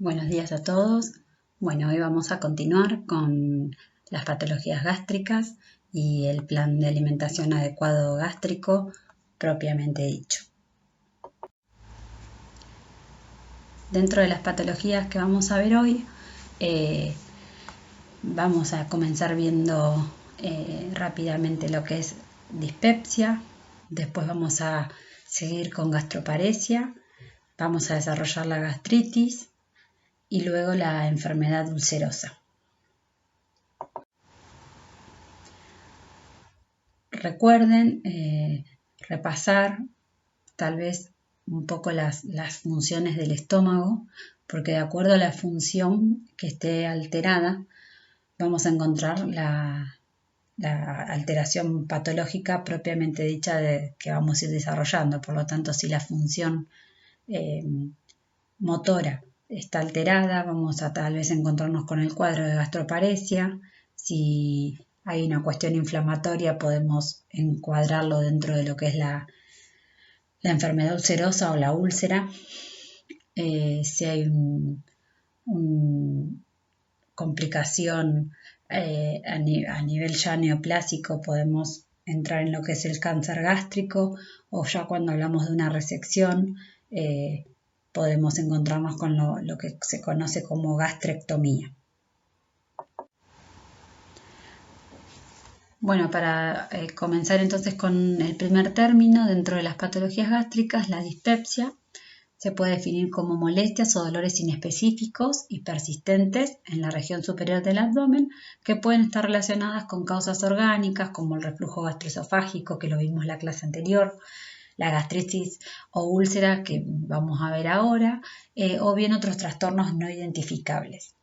Buenos días a todos. Bueno, hoy vamos a continuar con las patologías gástricas y el plan de alimentación adecuado gástrico propiamente dicho. Dentro de las patologías que vamos a ver hoy, vamos a comenzar viendo rápidamente lo que es dispepsia, después vamos a seguir con gastroparesia, vamos a desarrollar la gastritis y luego la enfermedad ulcerosa. Recuerden repasar tal vez un poco las funciones del estómago, porque de acuerdo a la función que esté alterada, vamos a encontrar la alteración patológica propiamente dicha que vamos a ir desarrollando. Por lo tanto, si la función motora está alterada, vamos a tal vez encontrarnos con el cuadro de gastroparesia. Si hay una cuestión inflamatoria, podemos encuadrarlo dentro de lo que es la enfermedad ulcerosa o la úlcera. Si hay una complicación a nivel ya neoplásico, podemos entrar en lo que es el cáncer gástrico, o ya cuando hablamos de una resección, podemos encontrarnos con lo que se conoce como gastrectomía. Bueno, para comenzar entonces con el primer término dentro de las patologías gástricas, la dispepsia se puede definir como molestias o dolores inespecíficos y persistentes en la región superior del abdomen que pueden estar relacionadas con causas orgánicas como el reflujo gastroesofágico, que lo vimos en la clase anterior, la gastritis o úlcera que vamos a ver ahora, o bien otros trastornos no identificables.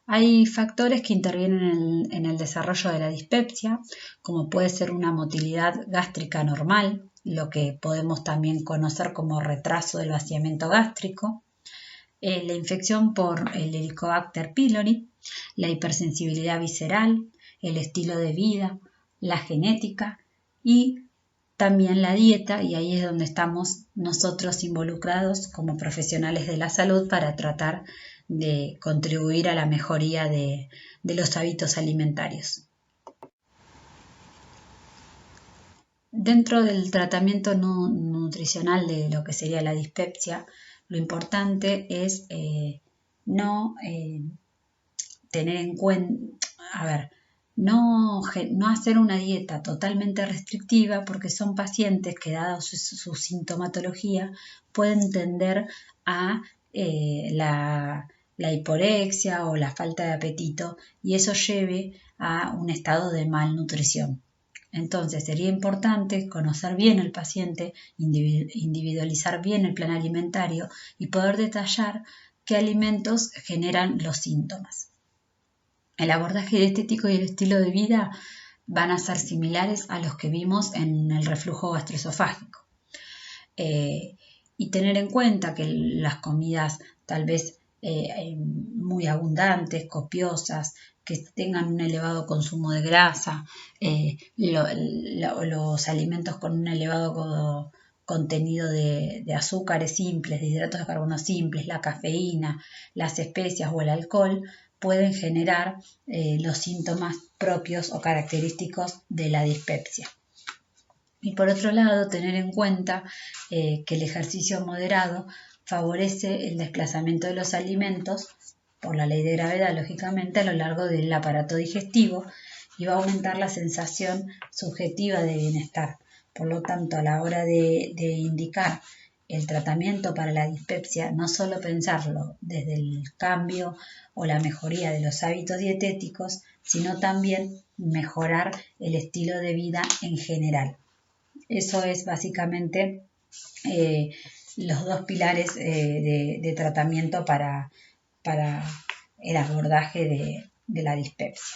Hay factores que intervienen en el desarrollo de la dispepsia, como puede ser una motilidad gástrica normal, lo que podemos también conocer como retraso del vaciamiento gástrico, la infección por el Helicobacter pylori, la hipersensibilidad visceral, el estilo de vida, la genética y también la dieta, y ahí es donde estamos nosotros involucrados como profesionales de la salud para tratar de contribuir a la mejoría de los hábitos alimentarios. Dentro del tratamiento nutricional de lo que sería la dispepsia, lo importante es no tener en cuenta, no hacer una dieta totalmente restrictiva, porque son pacientes que, dada su sintomatología, pueden tender a la hiporexia o la falta de apetito, y eso lleve a un estado de malnutrición. Entonces sería importante conocer bien al paciente, individualizar bien el plan alimentario y poder detallar qué alimentos generan los síntomas. El abordaje dietético y el estilo de vida van a ser similares a los que vimos en el reflujo gastroesofágico. Y tener en cuenta que las comidas tal vez muy abundantes, copiosas, que tengan un elevado consumo de grasa, los alimentos con un elevado contenido de azúcares simples, de hidratos de carbono simples, la cafeína, las especias o el alcohol, pueden generar los síntomas propios o característicos de la dispepsia. Y por otro lado, tener en cuenta que el ejercicio moderado favorece el desplazamiento de los alimentos por la ley de gravedad, lógicamente, a lo largo del aparato digestivo, y va a aumentar la sensación subjetiva de bienestar. Por lo tanto, a la hora de indicar el tratamiento para la dispepsia, no solo pensarlo desde el cambio o la mejoría de los hábitos dietéticos, sino también mejorar el estilo de vida en general. Eso es básicamente los dos pilares de tratamiento para el abordaje de la dispepsia.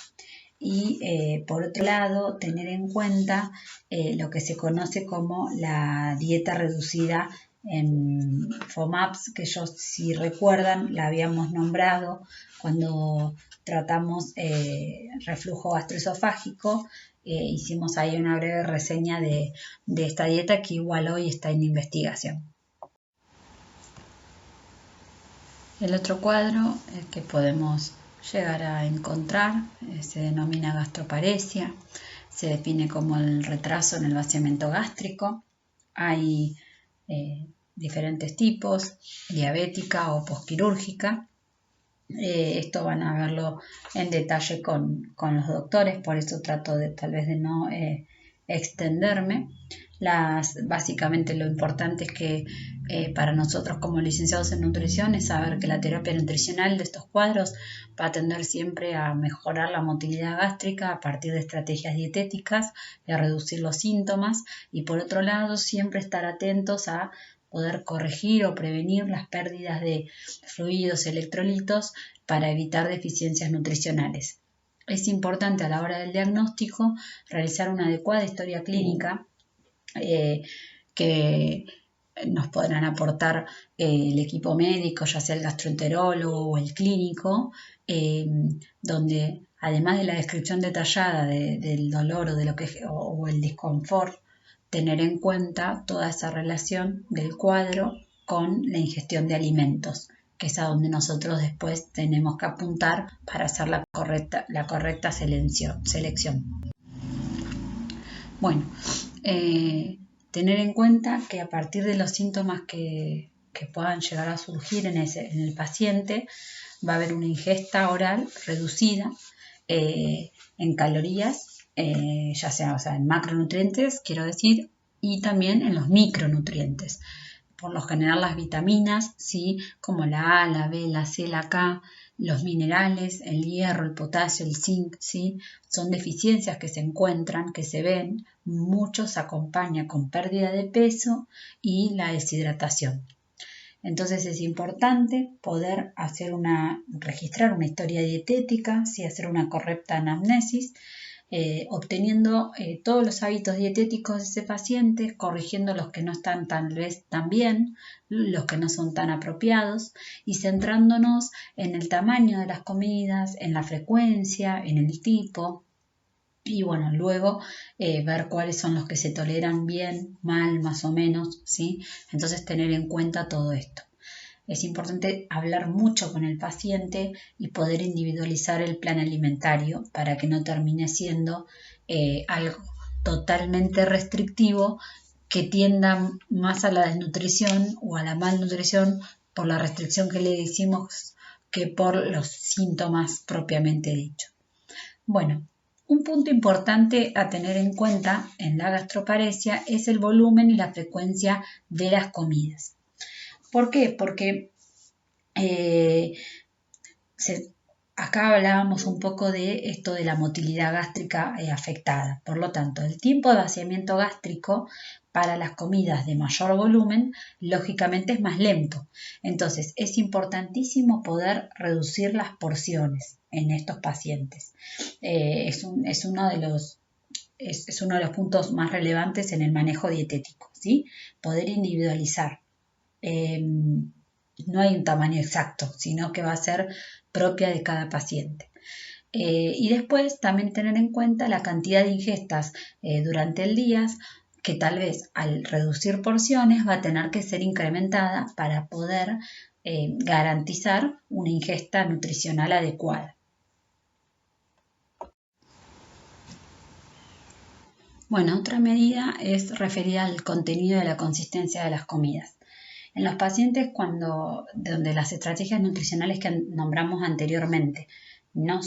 Y por otro lado, tener en cuenta lo que se conoce como la dieta reducida en FODMAPs, que yo, si recuerdan, la habíamos nombrado cuando tratamos reflujo gastroesofágico. Hicimos ahí una breve reseña de esta dieta, que igual hoy está en investigación. El otro cuadro que podemos llegar a encontrar se denomina gastroparesia. Se define como el retraso en el vaciamiento gástrico. Hay diferentes tipos, diabética o posquirúrgica. Esto van a verlo en detalle con los doctores, por eso trato de tal vez de no extenderme. Básicamente lo importante es que para nosotros como licenciados en nutrición es saber que la terapia nutricional de estos cuadros va a tender siempre a mejorar la motilidad gástrica a partir de estrategias dietéticas y a reducir los síntomas, y por otro lado siempre estar atentos a poder corregir o prevenir las pérdidas de fluidos, electrolitos, para evitar deficiencias nutricionales. Es importante a la hora del diagnóstico realizar una adecuada historia clínica que nos podrán aportar el equipo médico, ya sea el gastroenterólogo o el clínico, donde además de la descripción detallada del dolor o el disconfort, tener en cuenta toda esa relación del cuadro con la ingestión de alimentos, que es a donde nosotros después tenemos que apuntar para hacer la correcta selección. Bueno, tener en cuenta que a partir de los síntomas que puedan llegar a surgir en el paciente, va a haber una ingesta oral reducida en calorías, ya sea en macronutrientes, quiero decir, y también en los micronutrientes. Por lo general las vitaminas, ¿sí?, como la A, la B, la C, la K, los minerales, el hierro, el potasio, el zinc, ¿sí?, son deficiencias que se encuentran, que se ven. Muchos acompaña con pérdida de peso y la deshidratación. Entonces es importante poder registrar una historia dietética, ¿sí?, hacer una correcta anamnesis, obteniendo todos los hábitos dietéticos de ese paciente, corrigiendo los que no están tal vez tan bien, los que no son tan apropiados, y centrándonos en el tamaño de las comidas, en la frecuencia, en el tipo, y bueno, luego ver cuáles son los que se toleran bien, mal, más o menos, ¿sí? Entonces tener en cuenta todo esto. Es importante hablar mucho con el paciente y poder individualizar el plan alimentario para que no termine siendo algo totalmente restrictivo que tienda más a la desnutrición o a la malnutrición por la restricción que le hicimos que por los síntomas propiamente dichos. Bueno, un punto importante a tener en cuenta en la gastroparesia es el volumen y la frecuencia de las comidas. ¿Por qué? Porque acá hablábamos un poco de esto de la motilidad gástrica afectada. Por lo tanto, el tiempo de vaciamiento gástrico para las comidas de mayor volumen, lógicamente es más lento. Entonces, es importantísimo poder reducir las porciones en estos pacientes. Es uno de los puntos más relevantes en el manejo dietético, ¿sí? Poder individualizar. No hay un tamaño exacto, sino que va a ser propia de cada paciente. Y después también tener en cuenta la cantidad de ingestas durante el día, que tal vez al reducir porciones va a tener que ser incrementada para poder garantizar una ingesta nutricional adecuada. Bueno, otra medida es referida al contenido de la consistencia de las comidas. En los pacientes donde las estrategias nutricionales que nombramos anteriormente no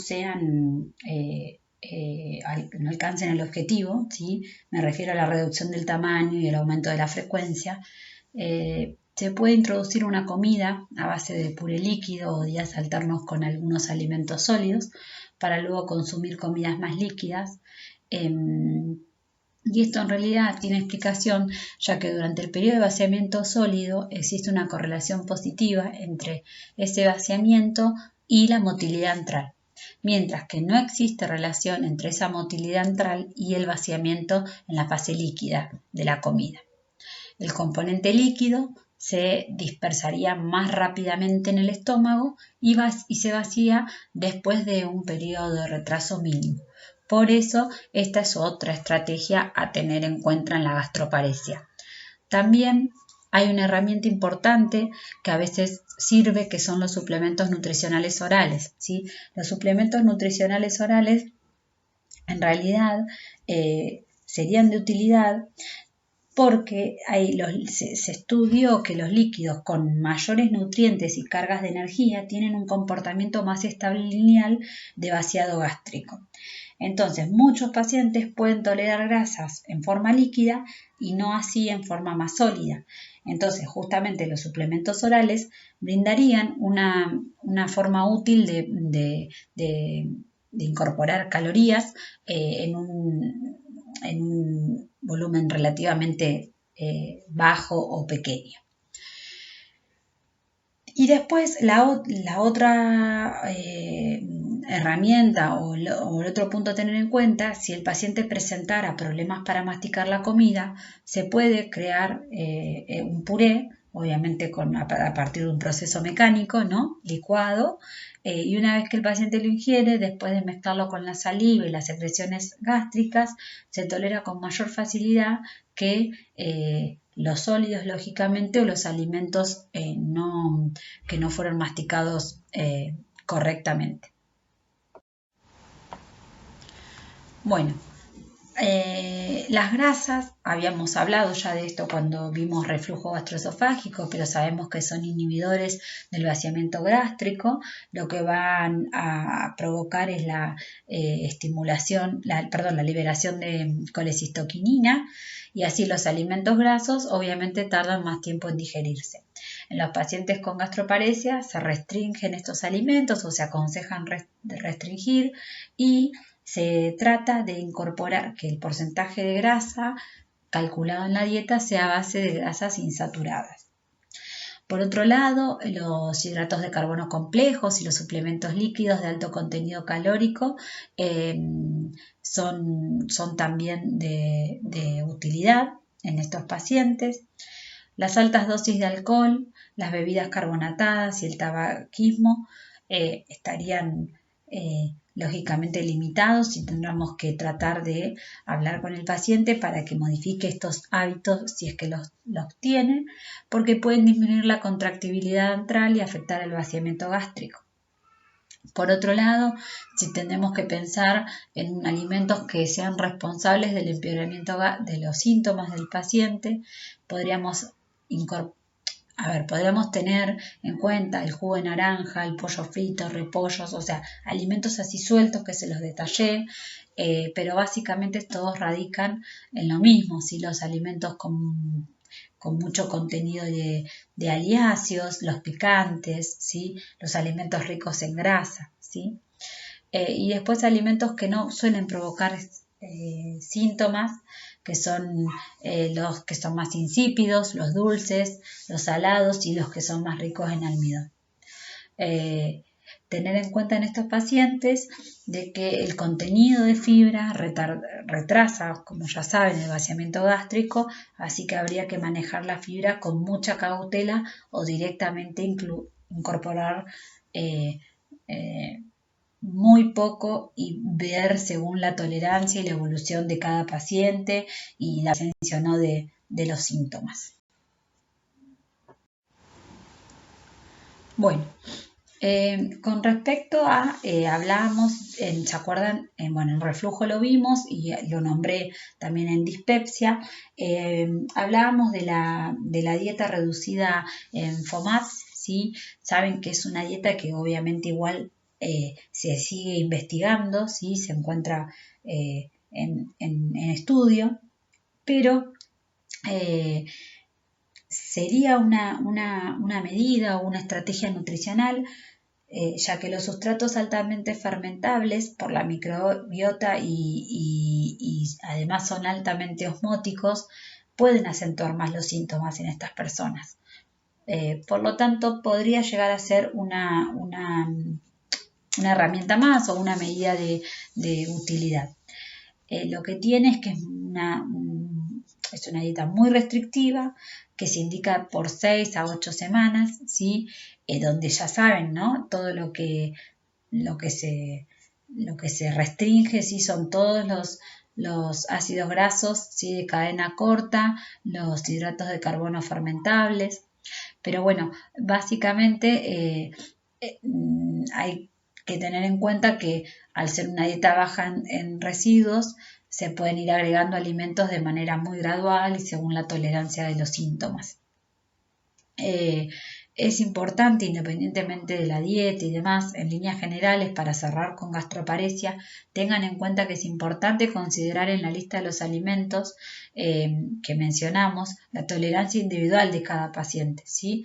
alcancen el objetivo, ¿sí?, me refiero a la reducción del tamaño y el aumento de la frecuencia, se puede introducir una comida a base de puré líquido o días alternos con algunos alimentos sólidos para luego consumir comidas más líquidas. Y esto en realidad tiene explicación, ya que durante el periodo de vaciamiento sólido existe una correlación positiva entre ese vaciamiento y la motilidad antral, mientras que no existe relación entre esa motilidad antral y el vaciamiento en la fase líquida de la comida. El componente líquido se dispersaría más rápidamente en el estómago y se vacía después de un periodo de retraso mínimo. Por eso, esta es otra estrategia a tener en cuenta en la gastroparesia. También hay una herramienta importante que a veces sirve, que son los suplementos nutricionales orales, ¿sí? Los suplementos nutricionales orales en realidad serían de utilidad porque se estudió que los líquidos con mayores nutrientes y cargas de energía tienen un comportamiento más estable y lineal de vaciado gástrico. Entonces, muchos pacientes pueden tolerar grasas en forma líquida y no así en forma más sólida. Entonces, justamente los suplementos orales brindarían una forma útil de incorporar calorías en un volumen relativamente bajo o pequeño. Y después la otra herramienta o el otro punto a tener en cuenta, si el paciente presentara problemas para masticar la comida, se puede crear un puré, obviamente a partir de un proceso mecánico, ¿no? Licuado, y una vez que el paciente lo ingiere, después de mezclarlo con la saliva y las secreciones gástricas, se tolera con mayor facilidad que los sólidos, lógicamente, o los alimentos que no fueron masticados correctamente. Bueno, las grasas, habíamos hablado ya de esto cuando vimos reflujo gastroesofágico, pero sabemos que son inhibidores del vaciamiento gástrico. Lo que van a provocar es la liberación de colecistoquinina, y así los alimentos grasos obviamente tardan más tiempo en digerirse. En los pacientes con gastroparesia se restringen estos alimentos o se aconsejan restringir, y se trata de incorporar que el porcentaje de grasa calculado en la dieta sea a base de grasas insaturadas. Por otro lado, los hidratos de carbono complejos y los suplementos líquidos de alto contenido calórico son también de utilidad en estos pacientes. Las altas dosis de alcohol, las bebidas carbonatadas y el tabaquismo estarían lógicamente limitados, y tendremos que tratar de hablar con el paciente para que modifique estos hábitos si es que los tiene, porque pueden disminuir la contractibilidad antral y afectar el vaciamiento gástrico. Por otro lado, si tenemos que pensar en alimentos que sean responsables del empeoramiento de los síntomas del paciente, podríamos tener en cuenta el jugo de naranja, el pollo frito, repollos, o sea, alimentos así sueltos que se los detallé, pero básicamente todos radican en lo mismo, ¿sí? Los alimentos con mucho contenido de aliáceos, los picantes, ¿sí? Los alimentos ricos en grasa, ¿sí? Y después alimentos que no suelen provocar síntomas, que son los que son más insípidos, los dulces, los salados y los que son más ricos en almidón. Tener en cuenta en estos pacientes de que el contenido de fibra retrasa, como ya saben, el vaciamiento gástrico, así que habría que manejar la fibra con mucha cautela o directamente incorporar muy poco y ver según la tolerancia y la evolución de cada paciente y la presencia o no de los síntomas. Bueno, con respecto a, hablábamos, ¿se acuerdan? En reflujo lo vimos y lo nombré también en dispepsia. Hablábamos de la dieta reducida en FODMAPs, ¿sí? Saben que es una dieta que obviamente igual se sigue investigando, ¿sí? Se encuentra en estudio, pero sería una medida o una estrategia nutricional, ya que los sustratos altamente fermentables por la microbiota y además son altamente osmóticos, pueden acentuar más los síntomas en estas personas. Por lo tanto, podría llegar a ser una herramienta más o una medida de utilidad. Lo que tiene es que es una dieta muy restrictiva, que se indica por 6 a 8 semanas, ¿sí? Donde ya saben, ¿no? Todo lo que se restringe, ¿sí? Son todos los ácidos grasos, ¿sí?, de cadena corta, los hidratos de carbono fermentables. Pero bueno, básicamente hay que tener en cuenta que al ser una dieta baja en residuos, se pueden ir agregando alimentos de manera muy gradual y según la tolerancia de los síntomas. Es importante, independientemente de la dieta y demás, en líneas generales, para cerrar con gastroparesia, tengan en cuenta que es importante considerar en la lista de los alimentos que mencionamos la tolerancia individual de cada paciente, ¿sí?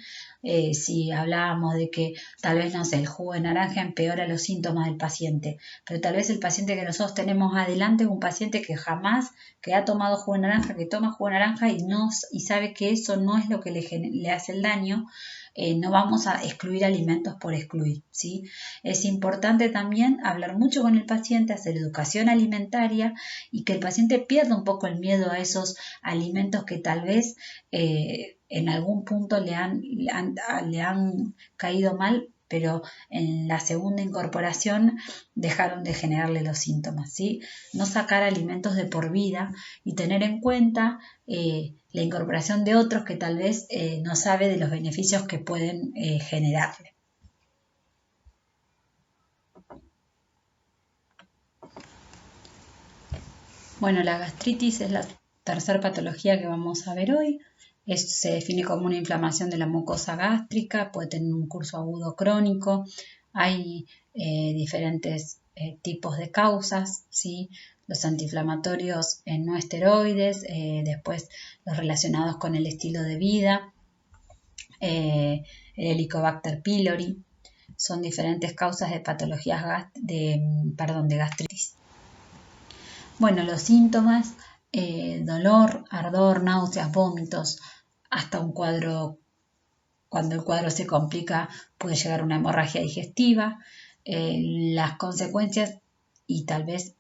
Si hablábamos de que tal vez, no sé, el jugo de naranja empeora los síntomas del paciente, pero tal vez el paciente que nosotros tenemos adelante es un paciente que ha tomado jugo de naranja, que toma jugo de naranja y sabe que eso no es lo que le hace el daño. No vamos a excluir alimentos por excluir, ¿sí? Es importante también hablar mucho con el paciente, hacer educación alimentaria y que el paciente pierda un poco el miedo a esos alimentos que tal vez en algún punto le han caído mal, pero en la segunda incorporación dejaron de generarle los síntomas, ¿sí? No sacar alimentos de por vida y tener en cuenta la incorporación de otros que tal vez no sabe de los beneficios que pueden generarle. Bueno, la gastritis es la tercera patología que vamos a ver hoy. Se define como una inflamación de la mucosa gástrica, puede tener un curso agudo crónico. Hay diferentes tipos de causas, ¿sí? Los antiinflamatorios no esteroides, después los relacionados con el estilo de vida, el Helicobacter pylori. Son diferentes causas de patologías de gastritis. Bueno, los síntomas, dolor, ardor, náuseas, vómitos, hasta un cuadro, cuando el cuadro se complica, puede llegar a una hemorragia digestiva. Las consecuencias, y tal vez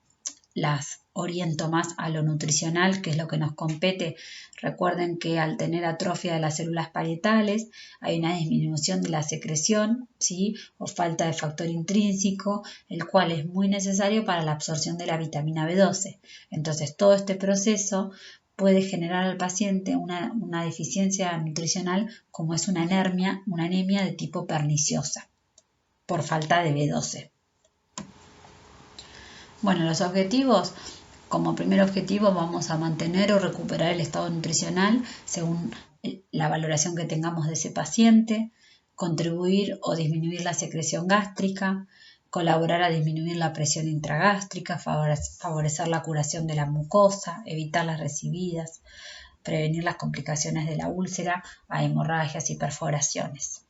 las oriento más a lo nutricional, que es lo que nos compete. Recuerden que al tener atrofia de las células parietales hay una disminución de la secreción, ¿sí?, o falta de factor intrínseco, el cual es muy necesario para la absorción de la vitamina B12. Entonces, todo este proceso puede generar al paciente una deficiencia nutricional, como es una anemia de tipo perniciosa, por falta de B12. Bueno, los objetivos, como primer objetivo vamos a mantener o recuperar el estado nutricional según la valoración que tengamos de ese paciente, contribuir o disminuir la secreción gástrica, colaborar a disminuir la presión intragástrica, favorecer la curación de la mucosa, evitar las recidivas, prevenir las complicaciones de la úlcera a hemorragias y perforaciones.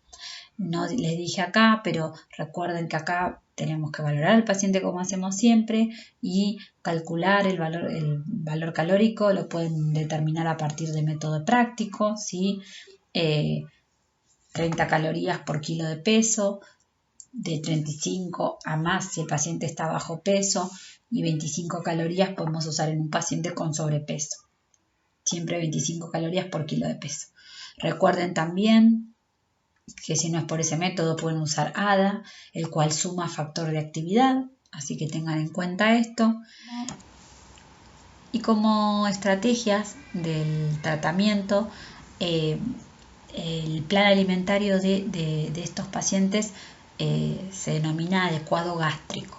No les dije acá, pero recuerden que acá tenemos que valorar al paciente como hacemos siempre y calcular el valor calórico, lo pueden determinar a partir de método práctico, ¿sí? 30 calorías por kilo de peso, de 35 a más si el paciente está bajo peso, y 25 calorías podemos usar en un paciente con sobrepeso. Siempre 25 calorías por kilo de peso. Recuerden también que si no es por ese método pueden usar ADA, el cual suma factor de actividad, así que tengan en cuenta esto. Y como estrategias del tratamiento, el plan alimentario de estos pacientes se denomina adecuado gástrico.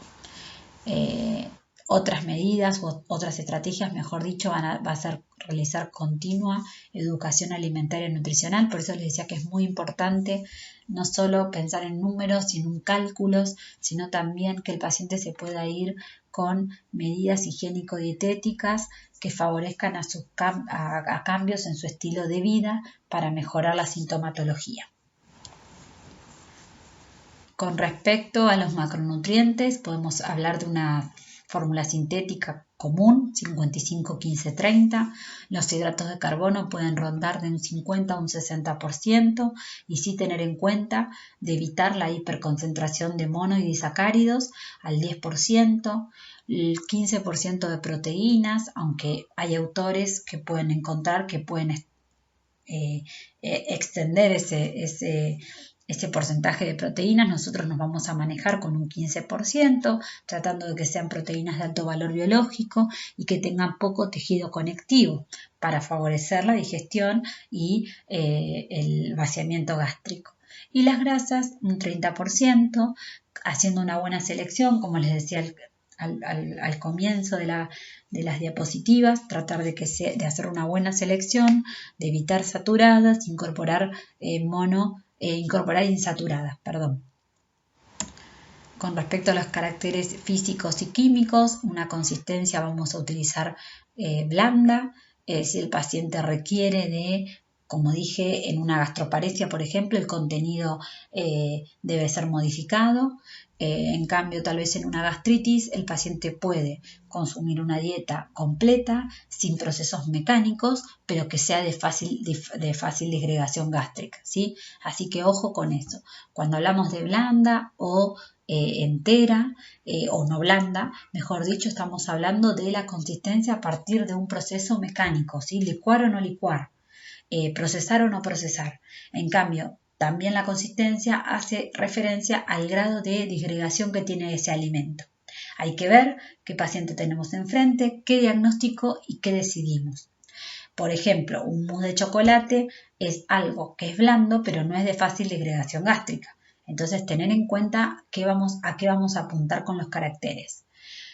Otras medidas o otras estrategias, mejor dicho, va a ser realizar continua educación alimentaria y nutricional. Por eso les decía que es muy importante no solo pensar en números y en cálculos, sino también que el paciente se pueda ir con medidas higiénico-dietéticas que favorezcan a cambios en su estilo de vida para mejorar la sintomatología. Con respecto a los macronutrientes, podemos hablar de una fórmula sintética común, 55-15-30. Los hidratos de carbono pueden rondar de un 50 a un 60% y sí tener en cuenta de evitar la hiperconcentración de mono y disacáridos al 10%, el 15% de proteínas, aunque hay autores que pueden encontrar que pueden extender ese porcentaje de proteínas, nosotros nos vamos a manejar con un 15%, tratando de que sean proteínas de alto valor biológico y que tengan poco tejido conectivo para favorecer la digestión y el vaciamiento gástrico. Y las grasas, un 30%, haciendo una buena selección, como les decía al comienzo de las diapositivas, tratar de hacer una buena selección, de evitar saturadas, incorporar insaturadas, perdón. Con respecto a los caracteres físicos y químicos, una consistencia vamos a utilizar blanda. Si el paciente requiere de, como dije, en una gastroparesia, por ejemplo, el contenido debe ser modificado. En cambio, tal vez en una gastritis, el paciente puede consumir una dieta completa, sin procesos mecánicos, pero que sea de fácil disgregación gástrica, ¿sí? Así que ojo con eso. Cuando hablamos de blanda o entera o no blanda, mejor dicho, estamos hablando de la consistencia a partir de un proceso mecánico, ¿sí? Licuar o no licuar, procesar o no procesar. En cambio, también la consistencia hace referencia al grado de disgregación que tiene ese alimento. Hay que ver qué paciente tenemos enfrente, qué diagnóstico y qué decidimos. Por ejemplo, un mousse de chocolate es algo que es blando, pero no es de fácil disgregación gástrica. Entonces, tener en cuenta a qué vamos a apuntar con los caracteres.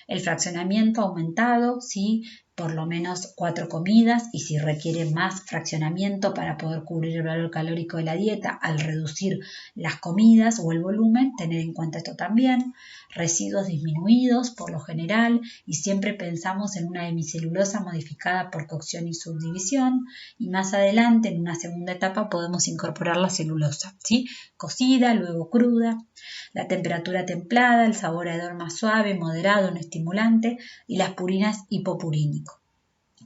El fraccionamiento aumentado, sí, por lo menos 4 comidas, y si requiere más fraccionamiento para poder cubrir el valor calórico de la dieta al reducir las comidas o el volumen, tener en cuenta esto también. Residuos disminuidos por lo general, y siempre pensamos en una hemicelulosa modificada por cocción y subdivisión, y más adelante en una segunda etapa podemos incorporar la celulosa, ¿sí? Cocida, luego cruda. La temperatura templada, el sabor a hedor más suave, moderado, no estimulante, y las purinas hipopurínico.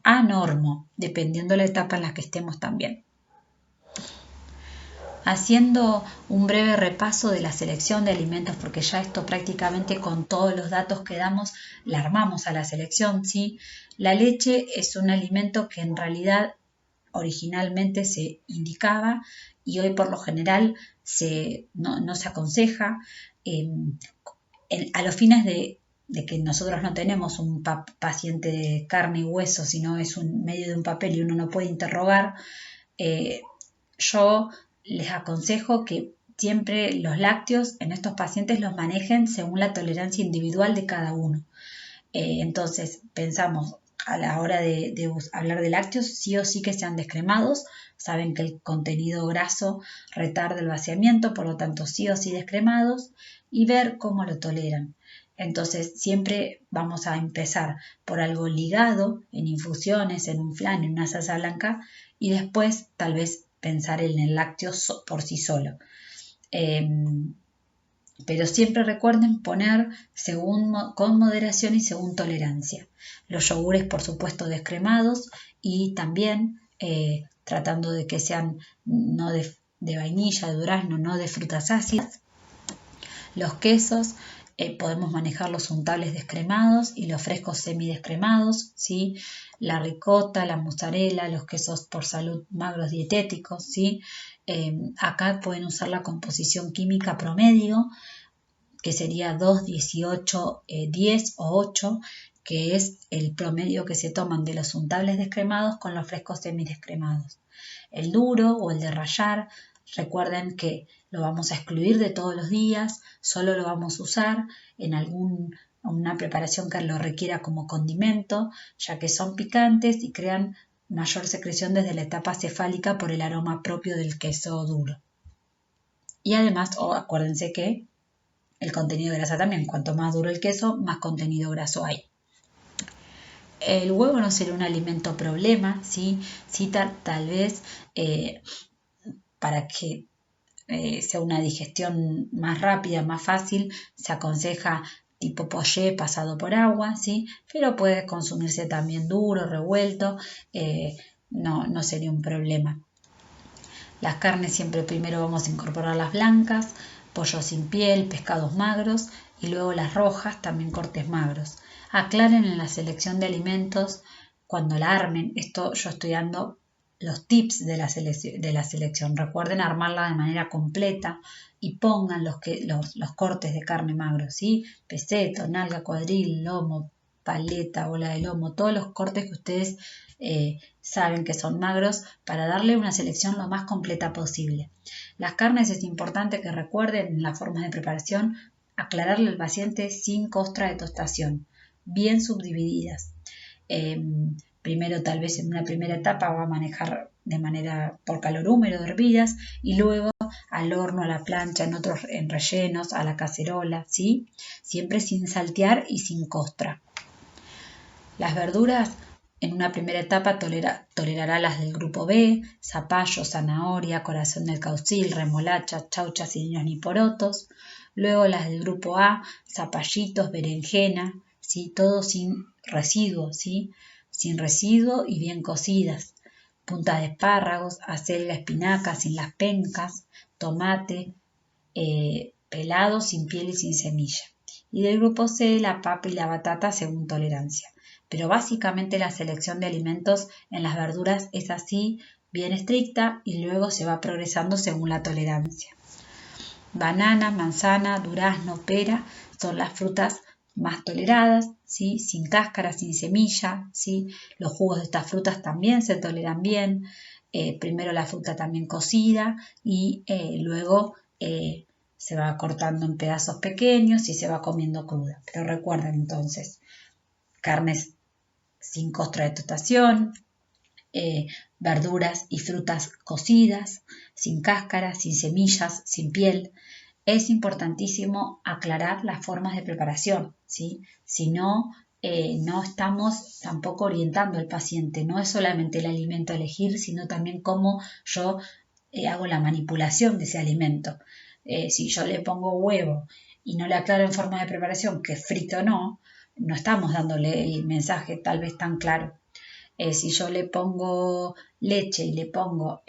Anormo, dependiendo de la etapa en la que estemos también. Haciendo un breve repaso de la selección de alimentos, porque ya esto prácticamente con todos los datos que damos la armamos a la selección, ¿sí? La leche es un alimento que en realidad originalmente se indicaba y hoy por lo general no se aconseja a los fines de que nosotros no tenemos un paciente de carne y hueso, sino es un medio de un papel y uno no puede interrogar. Yo les aconsejo que siempre los lácteos en estos pacientes los manejen según la tolerancia individual de cada uno. Entonces pensamos a la hora de hablar de lácteos, sí o sí que sean descremados. Saben que el contenido graso retarda el vaciamiento, por lo tanto sí o sí descremados, y ver cómo lo toleran. Entonces siempre vamos a empezar por algo ligado en infusiones, en un flan, en una salsa blanca, y después tal vez pensar en el lácteo por sí solo. Pero siempre recuerden poner con moderación y según tolerancia. Los yogures, por supuesto, descremados y también tratando de que sean no de vainilla, de durazno, no de frutas ácidas. Los quesos, podemos manejar los untables descremados y los frescos semidescremados, ¿sí? La ricota, la mozzarella, los quesos por salud magros dietéticos, ¿sí? Acá pueden usar la composición química promedio, que sería 2, 18, 10 o 8, que es el promedio que se toman de los untables descremados con los frescos semidescremados. El duro o el de rallar, recuerden que lo vamos a excluir de todos los días, solo lo vamos a usar en una preparación que lo requiera como condimento, ya que son picantes y crean mayor secreción desde la etapa cefálica por el aroma propio del queso duro. Y además, acuérdense que el contenido de grasa también, cuanto más duro el queso, más contenido graso hay. El huevo no sería un alimento problema, ¿sí? Sí, tal vez para que sea una digestión más rápida, más fácil, se aconseja tipo poché pasado por agua, ¿sí? Pero puede consumirse también duro, revuelto, no sería un problema. Las carnes siempre primero vamos a incorporar las blancas, pollo sin piel, pescados magros y luego las rojas, también cortes magros. Aclaren en la selección de alimentos cuando la armen. Esto yo estoy dando los tips de la selección. Recuerden armarla de manera completa y pongan los cortes de carne magro, ¿sí? Peseto, nalga, cuadril, lomo, paleta, bola de lomo, todos los cortes que ustedes saben que son magros para darle una selección lo más completa posible. Las carnes es importante que recuerden en las formas de preparación aclararle al paciente sin costra de tostación, bien subdivididas. Primero, tal vez en una primera etapa va a manejar de manera por calor húmedo hervidas y luego al horno, a la plancha, en rellenos, a la cacerola, ¿sí? Siempre sin saltear y sin costra. Las verduras en una primera etapa tolerará las del grupo B, zapallo, zanahoria, corazón del caucil, remolacha, chauchas y niños ni porotos. Luego las del grupo A, zapallitos, berenjena, ¿sí? Todo sin residuo, ¿sí? Sin residuo y bien cocidas. Puntas de espárragos, acelga, espinaca, sin las pencas, tomate, pelado, sin piel y sin semilla. Y del grupo C, la papa y la batata según tolerancia. Pero básicamente la selección de alimentos en las verduras es así, bien estricta, y luego se va progresando según la tolerancia. Banana, manzana, durazno, pera son las frutas más toleradas, ¿sí? Sin cáscara, sin semilla, ¿sí? Los jugos de estas frutas también se toleran bien. Primero la fruta también cocida y luego se va cortando en pedazos pequeños y se va comiendo cruda. Pero recuerden entonces, carnes sin costra de tostación, verduras y frutas cocidas, sin cáscara, sin semillas, sin piel. Es importantísimo aclarar las formas de preparación, ¿sí? Si no, no estamos tampoco orientando al paciente. No es solamente el alimento a elegir, sino también cómo yo hago la manipulación de ese alimento. Si yo le pongo huevo y no le aclaro en forma de preparación que es frito o no, no estamos dándole el mensaje tal vez tan claro. Si yo le pongo leche y le pongo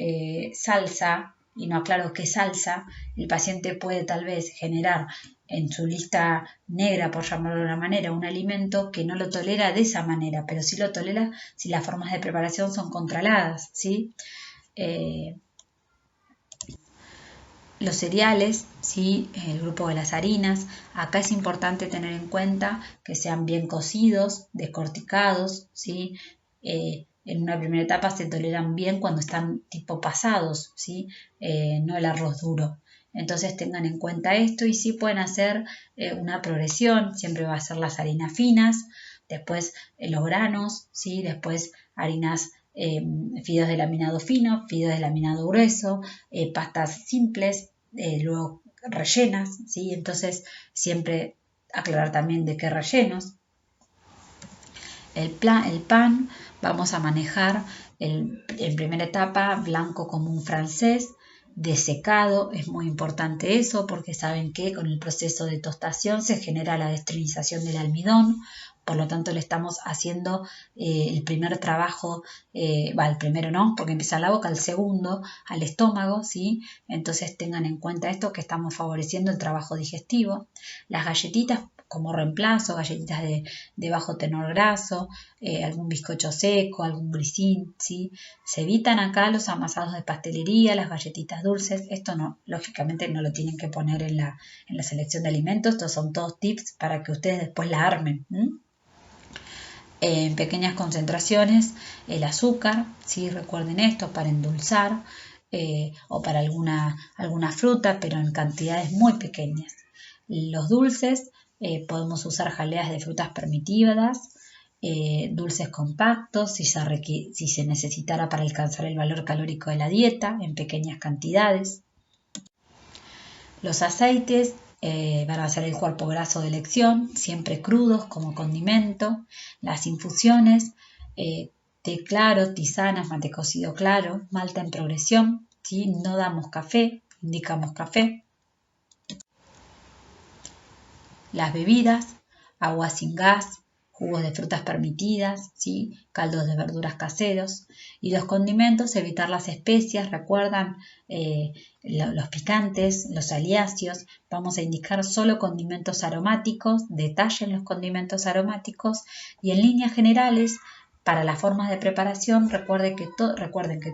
salsa y no aclaro qué salsa, el paciente puede tal vez generar en su lista negra, por llamarlo de una manera, un alimento que no lo tolera de esa manera, pero sí lo tolera si las formas de preparación son controladas, ¿sí? Los cereales, ¿sí? El grupo de las harinas, acá es importante tener en cuenta que sean bien cocidos, descorticados, ¿sí? En una primera etapa se toleran bien cuando están tipo pasados, ¿sí? No el arroz duro. Entonces tengan en cuenta esto y sí pueden hacer una progresión, siempre va a ser las harinas finas, después los granos, ¿sí? Después harinas fideos de laminado fino, fideos de laminado grueso, pastas simples, luego rellenas, ¿sí? Entonces siempre aclarar también de qué rellenos. El pan vamos a manejar en primera etapa blanco común francés, desecado, es muy importante eso porque saben que con el proceso de tostación se genera la destrinización del almidón, por lo tanto le estamos haciendo el primer trabajo, el primero no, porque empieza en la boca, el segundo al estómago, ¿sí? Entonces tengan en cuenta esto que estamos favoreciendo el trabajo digestivo. Las galletitas como reemplazo, galletitas de bajo tenor graso, algún bizcocho seco, algún grisín, ¿sí? Se evitan acá los amasados de pastelería, las galletitas dulces, esto no, lógicamente no lo tienen que poner en la selección de alimentos, estos son todos tips para que ustedes después la armen. En pequeñas concentraciones el azúcar, ¿sí? Recuerden esto, para endulzar o para alguna fruta, pero en cantidades muy pequeñas. Los dulces, podemos usar jaleas de frutas permitidas, dulces compactos, si se necesitara para alcanzar el valor calórico de la dieta, en pequeñas cantidades. Los aceites van a ser el cuerpo graso de elección, siempre crudos como condimento. Las infusiones, té claro, tisanas, mate cocido claro, malta en progresión, ¿sí? No damos café, indicamos café. Las bebidas, agua sin gas, jugos de frutas permitidas, ¿sí? Caldos de verduras caseros. Y los condimentos, evitar las especias, recuerdan los picantes, los aliáceos. Vamos a indicar solo condimentos aromáticos, detallen los condimentos aromáticos y en líneas generales para las formas de preparación, recuerden que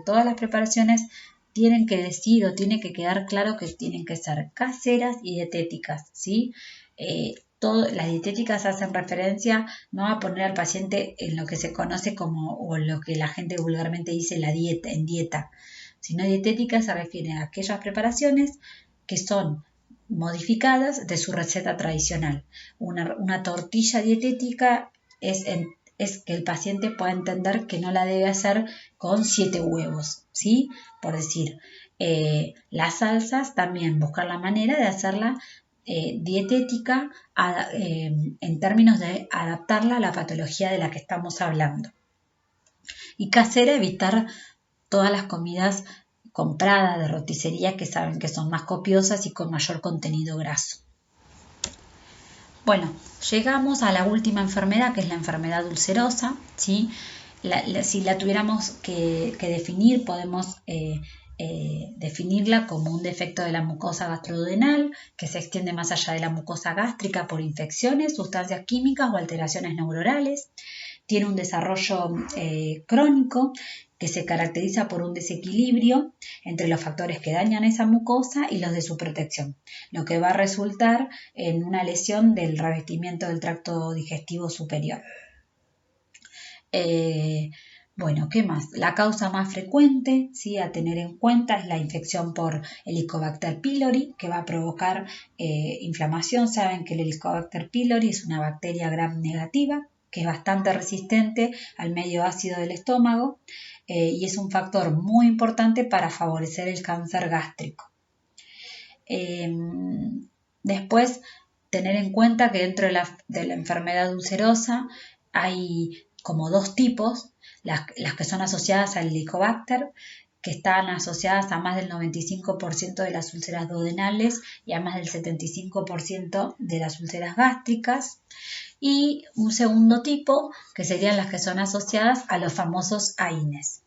todas las preparaciones tienen que decir o tiene que quedar claro que tienen que ser caseras y dietéticas, ¿sí? Las dietéticas hacen referencia no a poner al paciente en lo que se conoce como, o lo que la gente vulgarmente dice en dieta, sino dietética se refiere a aquellas preparaciones que son modificadas de su receta tradicional. Una tortilla dietética es que el paciente pueda entender que no la debe hacer con 7 huevos, ¿sí? Por decir, las salsas también buscar la manera de hacerla dietética en términos de adaptarla a la patología de la que estamos hablando. Y casera, evitar todas las comidas compradas de roticería que saben que son más copiosas y con mayor contenido graso. Bueno, llegamos a la última enfermedad, que es la enfermedad ulcerosa, ¿sí? Si la tuviéramos que definir, podemos definirla como un defecto de la mucosa gastroduodenal que se extiende más allá de la mucosa gástrica por infecciones, sustancias químicas o alteraciones neuronales. Tiene un desarrollo crónico que se caracteriza por un desequilibrio entre los factores que dañan esa mucosa y los de su protección, lo que va a resultar en una lesión del revestimiento del tracto digestivo superior. Bueno, ¿qué más? La causa más frecuente, ¿sí?, a tener en cuenta es la infección por Helicobacter pylori, que va a provocar inflamación. Saben que el Helicobacter pylori es una bacteria gram negativa, que es bastante resistente al medio ácido del estómago y es un factor muy importante para favorecer el cáncer gástrico. Después, tener en cuenta que dentro de la enfermedad ulcerosa hay como 2 tipos, las que son asociadas al Helicobacter, que están asociadas a más del 95% de las úlceras duodenales y a más del 75% de las úlceras gástricas, y un segundo tipo, que serían las que son asociadas a los famosos AINES.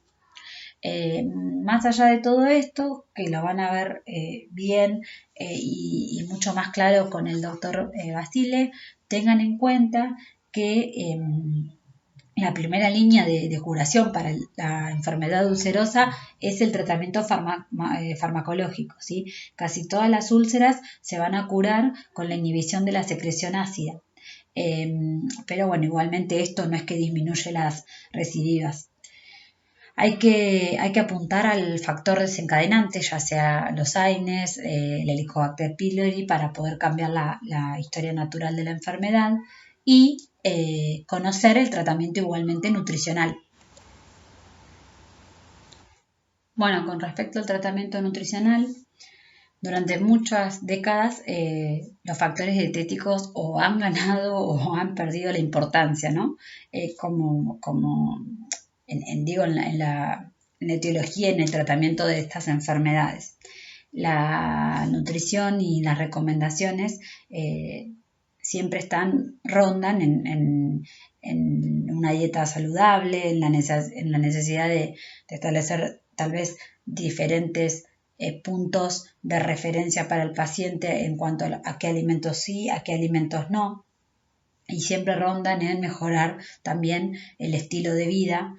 Más allá de todo esto, que lo van a ver bien y mucho más claro con el doctor Basile, tengan en cuenta que la primera línea de curación para la enfermedad ulcerosa es el tratamiento farmacológico, ¿sí? Casi todas las úlceras se van a curar con la inhibición de la secreción ácida. Pero bueno, igualmente esto no es que disminuye las recidivas. Hay que apuntar al factor desencadenante, ya sea los AINES, el Helicobacter pylori, para poder cambiar la historia natural de la enfermedad y conocer el tratamiento igualmente nutricional. Bueno, con respecto al tratamiento nutricional, durante muchas décadas los factores dietéticos o han ganado o han perdido la importancia, ¿no? Como en la etiología y en el tratamiento de estas enfermedades. La nutrición y las recomendaciones siempre rondan en una dieta saludable, en la necesidad de establecer tal vez diferentes puntos de referencia para el paciente en cuanto a qué alimentos sí, a qué alimentos no, y siempre rondan en mejorar también el estilo de vida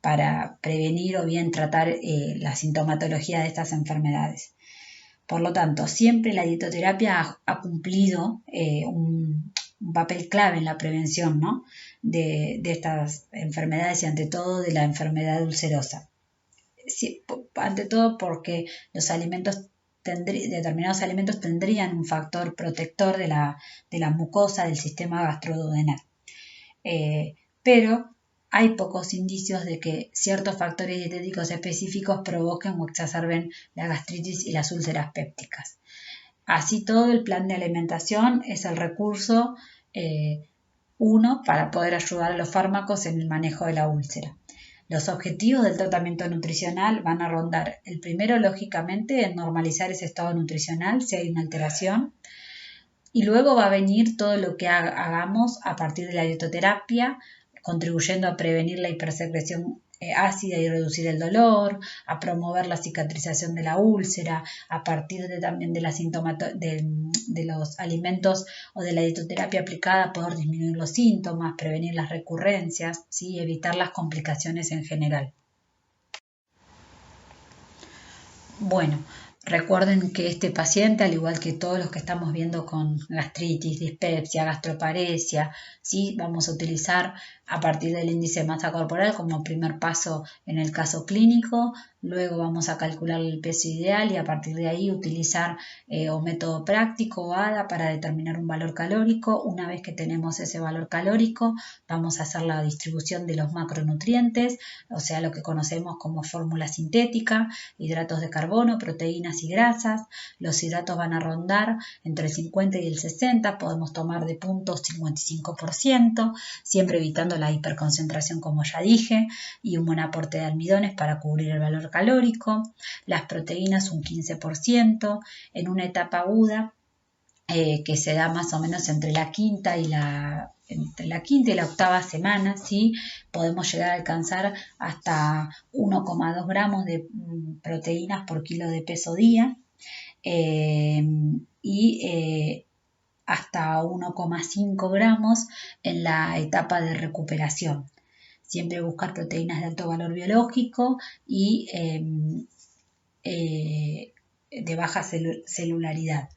para prevenir o bien tratar la sintomatología de estas enfermedades. Por lo tanto, siempre la dietoterapia ha cumplido un papel clave en la prevención, ¿no?, de estas enfermedades y ante todo de la enfermedad ulcerosa. Ante todo porque determinados alimentos tendrían un factor protector de la mucosa del sistema gastroduodenal. Pero hay pocos indicios de que ciertos factores dietéticos específicos provoquen o exacerben la gastritis y las úlceras pépticas. Así todo, el plan de alimentación es el recurso uno para poder ayudar a los fármacos en el manejo de la úlcera. Los objetivos del tratamiento nutricional van a rondar el primero, lógicamente, en normalizar ese estado nutricional si hay una alteración, y luego va a venir todo lo que hagamos a partir de la dietoterapia, contribuyendo a prevenir la hipersecreción ácida y reducir el dolor, a promover la cicatrización de la úlcera, a partir también de, de los alimentos o de la dietoterapia aplicada, poder disminuir los síntomas, prevenir las recurrencias, ¿sí? Evitar las complicaciones en general. Bueno, recuerden que este paciente, al igual que todos los que estamos viendo con gastritis, dispepsia, gastroparesia, ¿sí? Vamos a utilizar a partir del índice de masa corporal como primer paso en el caso clínico. Luego vamos a calcular el peso ideal y a partir de ahí utilizar un método práctico o ADA para determinar un valor calórico. Una vez que tenemos ese valor calórico, vamos a hacer la distribución de los macronutrientes, o sea, lo que conocemos como fórmula sintética, hidratos de carbono, proteínas y grasas. Los hidratos van a rondar entre el 50 y el 60, podemos tomar de puntos 55%, siempre evitando la hiperconcentración como ya dije, y un buen aporte de almidones para cubrir el valor calórico. Las proteínas un 15%, en una etapa aguda que se da más o menos entre la quinta y la octava semana, ¿sí? Podemos llegar a alcanzar hasta 1,2 gramos de proteínas por kilo de peso día y hasta 1,5 gramos en la etapa de recuperación. Siempre buscar proteínas de alto valor biológico y de baja celularidad.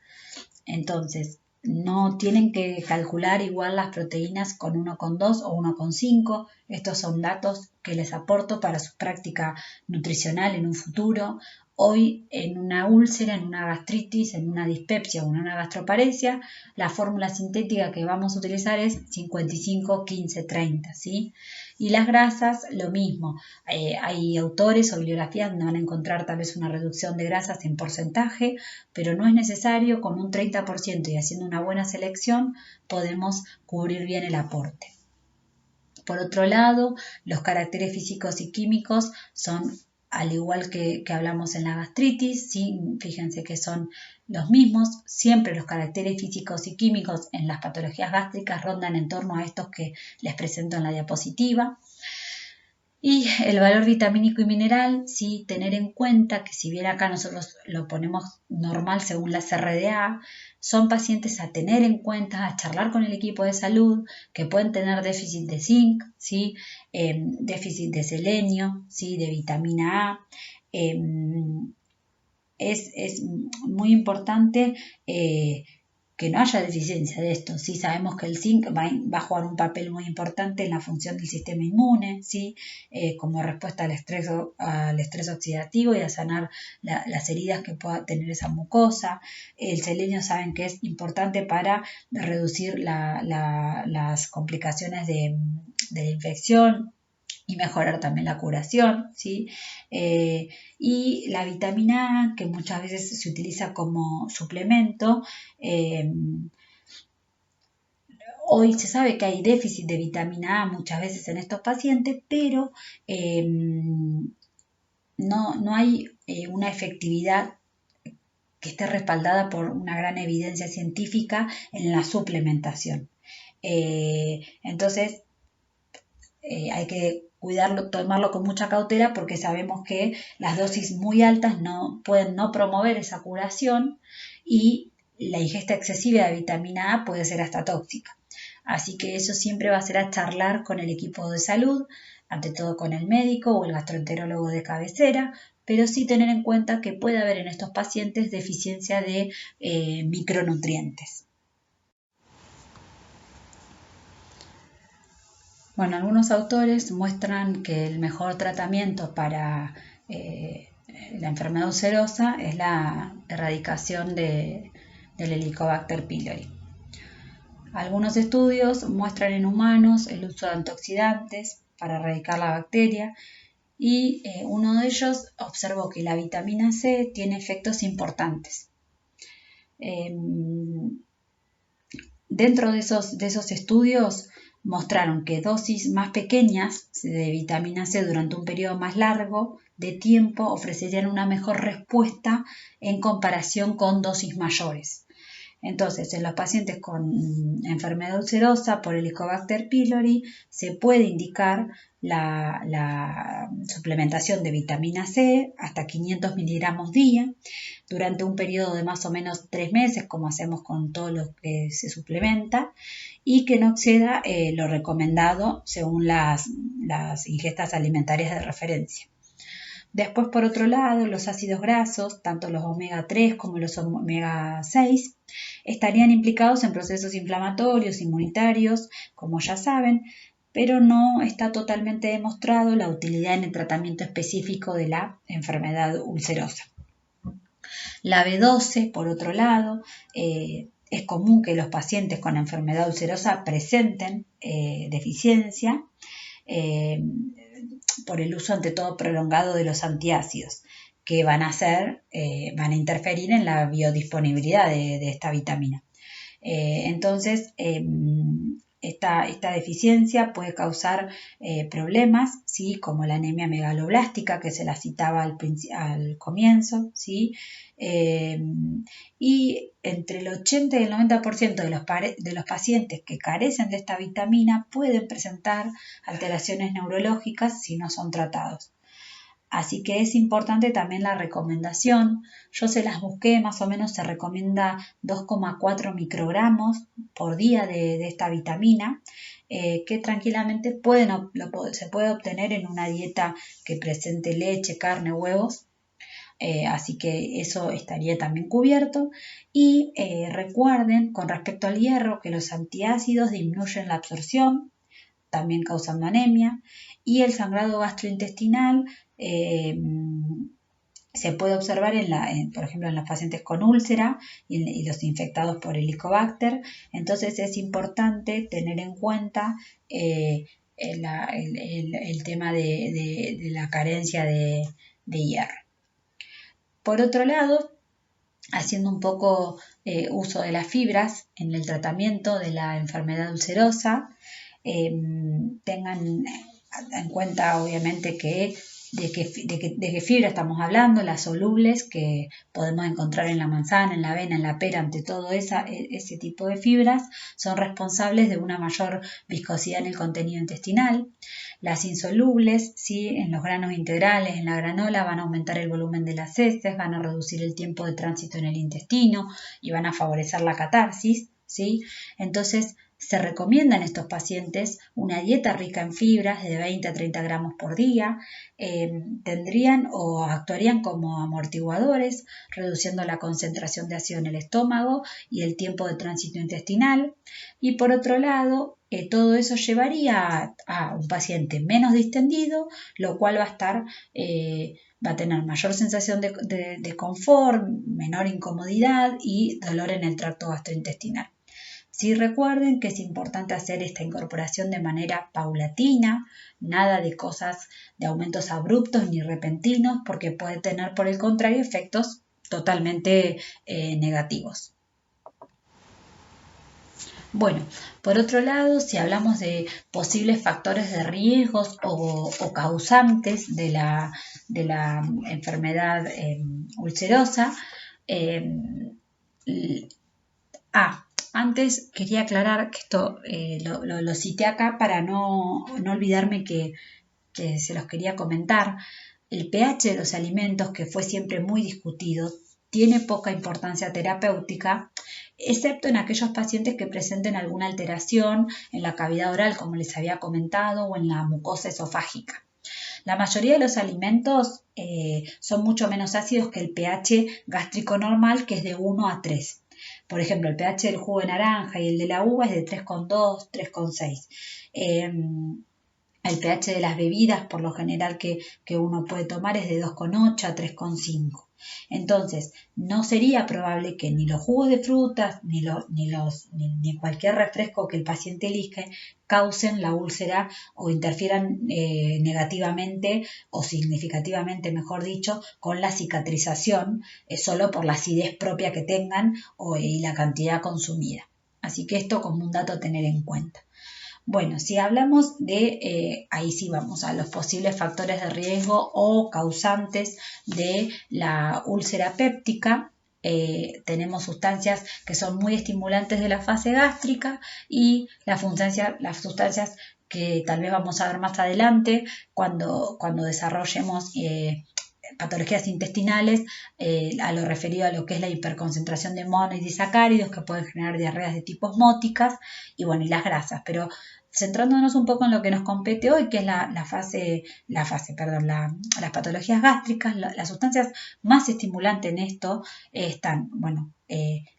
Entonces, no tienen que calcular igual las proteínas con 1,2 o 1,5. Estos son datos que les aporto para su práctica nutricional en un futuro. Hoy en una úlcera, en una gastritis, en una dispepsia o en una gastroparesia, la fórmula sintética que vamos a utilizar es 55, 15, 30, ¿sí? Y las grasas, lo mismo. Hay autores o bibliografías donde van a encontrar tal vez una reducción de grasas en porcentaje, pero no es necesario. Con un 30% y haciendo una buena selección podemos cubrir bien el aporte. Por otro lado, los caracteres físicos y químicos son, al igual que hablamos en la gastritis, ¿sí? Fíjense que son los mismos. Siempre los caracteres físicos y químicos en las patologías gástricas rondan en torno a estos que les presento en la diapositiva. Y el valor vitamínico y mineral, sí, tener en cuenta que si bien acá nosotros lo ponemos normal según la CRDA, son pacientes a tener en cuenta, a charlar con el equipo de salud, que pueden tener déficit de zinc, ¿sí? Déficit de selenio, ¿sí? De vitamina A. Es muy importante que no haya deficiencia de esto, ¿sí? Sabemos que el zinc va a jugar un papel muy importante en la función del sistema inmune, ¿sí? Como respuesta al estrés oxidativo y a sanar las heridas que pueda tener esa mucosa. El selenio saben que es importante para reducir las complicaciones de la infección y mejorar también la curación, ¿sí? Y la vitamina A, que muchas veces se utiliza como suplemento, hoy se sabe que hay déficit de vitamina A muchas veces en estos pacientes, pero no hay una efectividad que esté respaldada por una gran evidencia científica en la suplementación. Entonces, hay que cuidarlo, tomarlo con mucha cautela porque sabemos que las dosis muy altas pueden no promover esa curación y la ingesta excesiva de vitamina A puede ser hasta tóxica. Así que eso siempre va a ser a charlar con el equipo de salud, ante todo con el médico o el gastroenterólogo de cabecera, pero sí tener en cuenta que puede haber en estos pacientes deficiencia de micronutrientes. Bueno, algunos autores muestran que el mejor tratamiento para la enfermedad ulcerosa es la erradicación del Helicobacter pylori. Algunos estudios muestran en humanos el uso de antioxidantes para erradicar la bacteria y uno de ellos observó que la vitamina C tiene efectos importantes. Dentro de esos estudios mostraron que dosis más pequeñas de vitamina C durante un periodo más largo de tiempo ofrecerían una mejor respuesta en comparación con dosis mayores. Entonces, en los pacientes con enfermedad ulcerosa por Helicobacter pylori se puede indicar la suplementación de vitamina C hasta 500 miligramos día durante un periodo de más o menos 3 meses, como hacemos con todo lo que se suplementa, y que no exceda lo recomendado según las ingestas alimentarias de referencia. Después, por otro lado, los ácidos grasos, tanto los omega 3 como los omega 6, estarían implicados en procesos inflamatorios, inmunitarios, como ya saben, pero no está totalmente demostrado la utilidad en el tratamiento específico de la enfermedad ulcerosa. La B12, por otro lado, es común que los pacientes con enfermedad ulcerosa presenten deficiencia por el uso ante todo prolongado de los antiácidos, que van a interferir en la biodisponibilidad de esta vitamina. Entonces, esta deficiencia puede causar problemas, ¿sí? Como la anemia megaloblástica, que se la citaba al comienzo, ¿sí? Y entre el 80 y el 90% de los pacientes que carecen de esta vitamina pueden presentar alteraciones neurológicas si no son tratados. Así que es importante también la recomendación. Yo se las busqué, más o menos se recomienda 2,4 microgramos por día de esta vitamina, que tranquilamente se puede obtener en una dieta que presente leche, carne, huevos. Así que eso estaría también cubierto. Y recuerden, con respecto al hierro, que los antiácidos disminuyen la absorción, también causando anemia, y el sangrado gastrointestinal se puede observar por ejemplo en los pacientes con úlcera y los infectados por Helicobacter. Entonces es importante tener en cuenta el tema de la carencia de hierro. Por otro lado, haciendo un poco uso de las fibras en el tratamiento de la enfermedad ulcerosa, tengan en cuenta obviamente de qué fibra estamos hablando, las solubles que podemos encontrar en la manzana, en la avena, en la pera, ante todo ese tipo de fibras son responsables de una mayor viscosidad en el contenido intestinal. Las insolubles, ¿sí? En los granos integrales, en la granola, van a aumentar el volumen de las heces, van a reducir el tiempo de tránsito en el intestino y van a favorecer la catarsis, ¿sí? Entonces, se recomienda en estos pacientes una dieta rica en fibras de 20 a 30 gramos por día. Tendrían o actuarían como amortiguadores, reduciendo la concentración de ácido en el estómago y el tiempo de tránsito intestinal. Y por otro lado, todo eso llevaría a un paciente menos distendido, lo cual va a tener mayor sensación de confort, menor incomodidad y dolor en el tracto gastrointestinal. Sí, recuerden que es importante hacer esta incorporación de manera paulatina, nada de cosas de aumentos abruptos ni repentinos, porque puede tener por el contrario efectos totalmente negativos. Bueno, por otro lado, si hablamos de posibles factores de riesgos o causantes de la enfermedad ulcerosa, antes quería aclarar que esto lo cité acá para no olvidarme que se los quería comentar. El pH de los alimentos, que fue siempre muy discutido, tiene poca importancia terapéutica, excepto en aquellos pacientes que presenten alguna alteración en la cavidad oral, como les había comentado, o en la mucosa esofágica. La mayoría de los alimentos son mucho menos ácidos que el pH gástrico normal, que es de 1 a 3. Por ejemplo, el pH del jugo de naranja y el de la uva es de 3,2, 3,6. El pH de las bebidas, por lo general, que uno puede tomar es de 2,8 a 3,5. Entonces, no sería probable que ni los jugos de frutas ni cualquier refresco que el paciente elija causen la úlcera o interfieran negativamente o significativamente, mejor dicho, con la cicatrización, solo por la acidez propia que tengan y la cantidad consumida. Así que esto como un dato a tener en cuenta. Bueno, si hablamos ahí sí vamos a los posibles factores de riesgo o causantes de la úlcera péptica, tenemos sustancias que son muy estimulantes de la fase gástrica y las sustancias que tal vez vamos a ver más adelante cuando desarrollemos patologías intestinales, a lo referido a lo que es la hiperconcentración de mono y disacáridos que pueden generar diarreas de tipo osmóticas y bueno, y las grasas. Pero centrándonos un poco en lo que nos compete hoy, que es las patologías gástricas, las sustancias más estimulantes en esto están, bueno,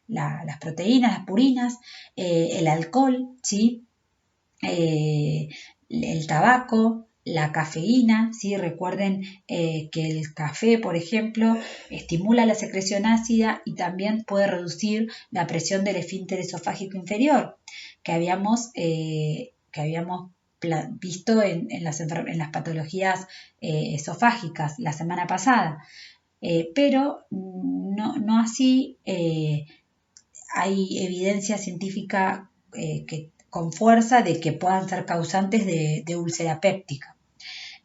las proteínas, las purinas, el alcohol, ¿sí? El tabaco, la cafeína, ¿sí? Recuerden que el café, por ejemplo, estimula la secreción ácida y también puede reducir la presión del esfínter esofágico inferior, que habíamos visto en las patologías esofágicas la semana pasada. Pero no así hay evidencia científica con fuerza de que puedan ser causantes de úlcera péptica.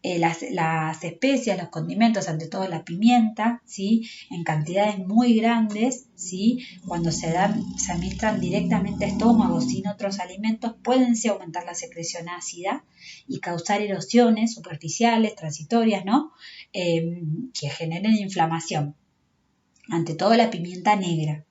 Las especias, los condimentos, ante todo la pimienta, ¿sí? En cantidades muy grandes, ¿sí? Cuando se administran directamente a estómago sin otros alimentos, pueden sí aumentar la secreción ácida y causar erosiones superficiales, transitorias, ¿no? Que generen inflamación. Ante todo la pimienta negra.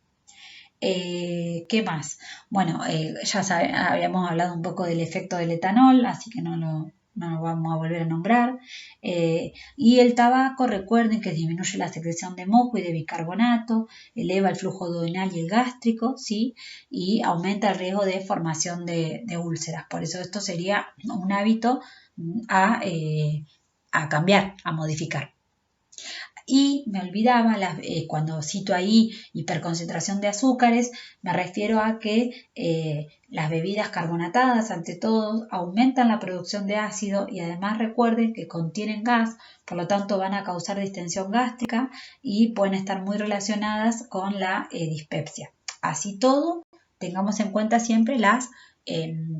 ¿Qué más? Bueno, habíamos hablado un poco del efecto del etanol, así que no lo vamos a volver a nombrar. Y el tabaco, recuerden que disminuye la secreción de moco y de bicarbonato, eleva el flujo duodenal y el gástrico, ¿sí? Y aumenta el riesgo de formación de úlceras. Por eso esto sería un hábito a cambiar, a modificar. Y me olvidaba, cuando cito ahí hiperconcentración de azúcares, me refiero a que las bebidas carbonatadas, ante todo, aumentan la producción de ácido y además recuerden que contienen gas, por lo tanto van a causar distensión gástrica y pueden estar muy relacionadas con la dispepsia. Así todo, tengamos en cuenta siempre las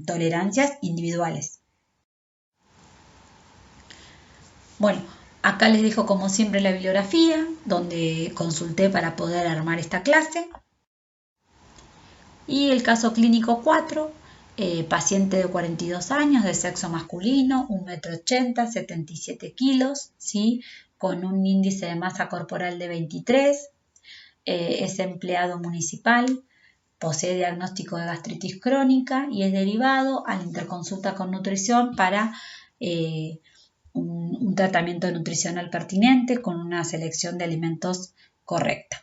tolerancias individuales. Bueno, acá les dejo como siempre la bibliografía donde consulté para poder armar esta clase. Y el caso clínico 4, paciente de 42 años, de sexo masculino, 1,80 m, 77 kilos, ¿sí? Con un índice de masa corporal de 23, es empleado municipal, posee diagnóstico de gastritis crónica y es derivado a la interconsulta con nutrición para un tratamiento nutricional pertinente con una selección de alimentos correcta.